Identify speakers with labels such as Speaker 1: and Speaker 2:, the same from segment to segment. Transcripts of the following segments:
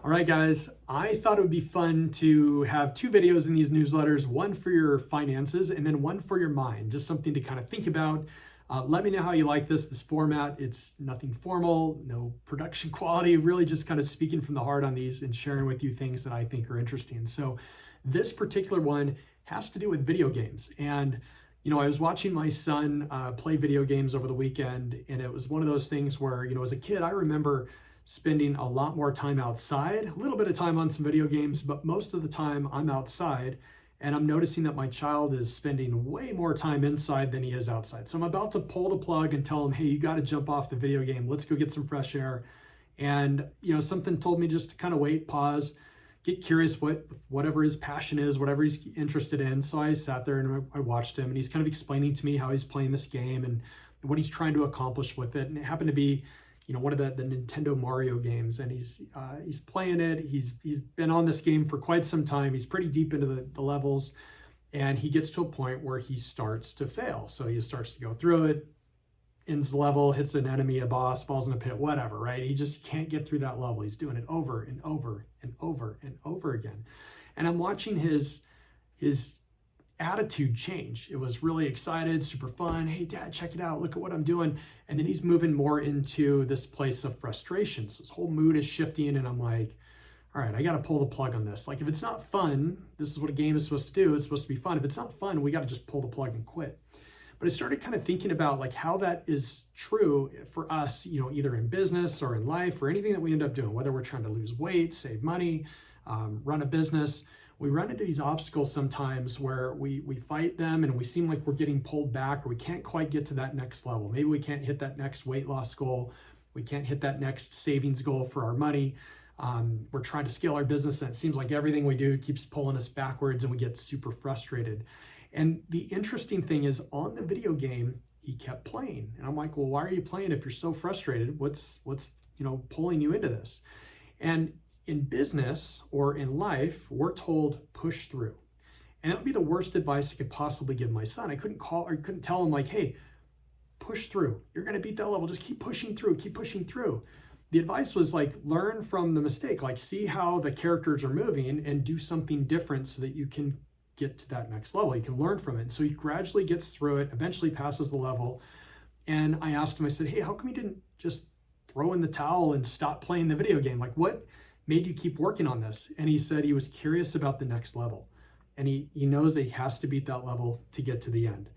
Speaker 1: All right, guys, I thought it would be fun to have two videos in these newsletters, one for your finances and then one for your mind, just something to kind of think about. Let me know how you like this format. It's nothing formal, no production quality, really just kind of speaking from the heart on these and sharing with you things that I think are interesting. So this particular one has to do with video games. And I was watching my son play video games over the weekend, and it was one of those things where, as a kid, I remember spending a lot more time outside, a little bit of time on some video games, but most of the time I'm outside, and I'm noticing that my child is spending way more time inside than he is outside. So I'm about to pull the plug and tell him, hey, you got to jump off the video game. Let's go get some fresh air. And, something told me just to kind of wait, pause, get curious whatever his passion is, whatever he's interested in. So I sat there and I watched him, and he's kind of explaining to me how he's playing this game and what he's trying to accomplish with it. And it happened to be one of the Nintendo Mario games, and he's playing it. He's been on this game for quite some time. He's pretty deep into the levels, and he gets to a point where he starts to fail. So he starts to go through it, ends the level, hits an enemy, a boss, falls in a pit, whatever, right? He just can't get through that level. He's doing it over and over and over and over again. And I'm watching his attitude change. It was really excited, super fun. Hey, Dad, check it out. Look at what I'm doing. And then he's moving more into this place of frustration. So his whole mood is shifting, and I'm like, all right, I got to pull the plug on this. Like, if it's not fun, this is what a game is supposed to do. It's supposed to be fun. If it's not fun, we got to just pull the plug and quit. But I started kind of thinking about like how that is true for us, either in business or in life or anything that we end up doing, whether we're trying to lose weight, save money, run a business. We run into these obstacles sometimes where we fight them and we seem like we're getting pulled back, or we can't quite get to that next level. Maybe we can't hit that next weight loss goal. We can't hit that next savings goal for our money. We're trying to scale our business, and it seems like everything we do keeps pulling us backwards, and we get super frustrated. And the interesting thing is, on the video game, he kept playing. And I'm like, well, why are you playing if you're so frustrated? What's pulling you into this? And in business or in life, we're told push through. And that would be the worst advice I could possibly give my son. I couldn't tell him like, hey, push through. You're going to beat that level. Just keep pushing through, keep pushing through. The advice was like, learn from the mistake, like see how the characters are moving and do something different so that you can get to that next level. You can learn from it. And so he gradually gets through it, eventually passes the level. And I asked him, I said, hey, how come you didn't just throw in the towel and stop playing the video game? Like, what made you keep working on this? And he said he was curious about the next level. And he knows that he has to beat that level to get to the end.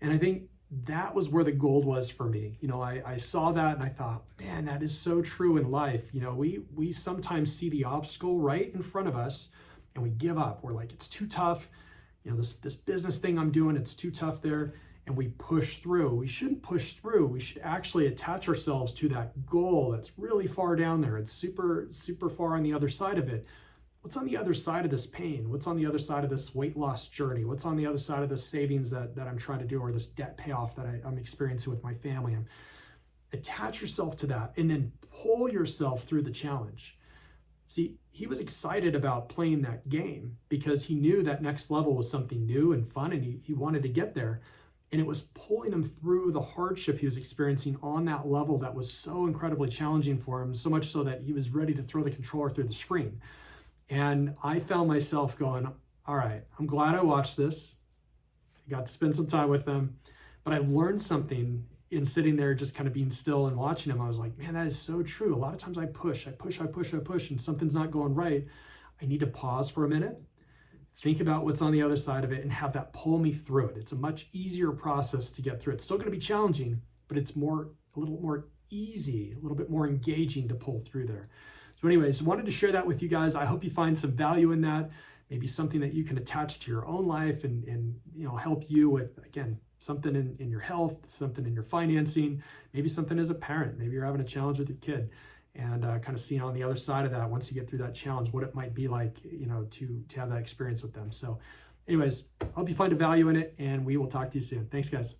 Speaker 1: And I think that was where the gold was for me. I saw that and I thought, man, that is so true in life. We sometimes see the obstacle right in front of us and we give up. We're like, it's too tough. This business thing I'm doing, it's too tough there. And we push through. We shouldn't push through. We should actually attach ourselves to that goal that's really far down there. It's super, super far on the other side of it. What's on the other side of this pain? What's on the other side of this weight loss journey? What's on the other side of this savings that I'm trying to do, or this debt payoff that I'm experiencing with my family? And attach yourself to that and then pull yourself through the challenge. See, he was excited about playing that game because he knew that next level was something new and fun, and he wanted to get there. And it was pulling him through the hardship he was experiencing on that level that was so incredibly challenging for him, so much so that he was ready to throw the controller through the screen. And I found myself going, all right, I'm glad I watched this. I got to spend some time with them, but I learned something in sitting there just kind of being still and watching him. I was like, man, that is so true. A lot of times I push, and something's not going right. I need to pause for a minute, think about what's on the other side of it, and have that pull me through it. It's a much easier process to get through. It's still going to be challenging, but it's a little more easy, a little bit more engaging to pull through there. So anyways, wanted to share that with you guys. I hope you find some value in that, maybe something that you can attach to your own life and help you with, again, something in your health, something in your financing, maybe something as a parent. Maybe you're having a challenge with your kid, and kind of seeing on the other side of that, once you get through that challenge, what it might be like, to have that experience with them. So anyways, hope you find a value in it, and we will talk to you soon. Thanks, guys.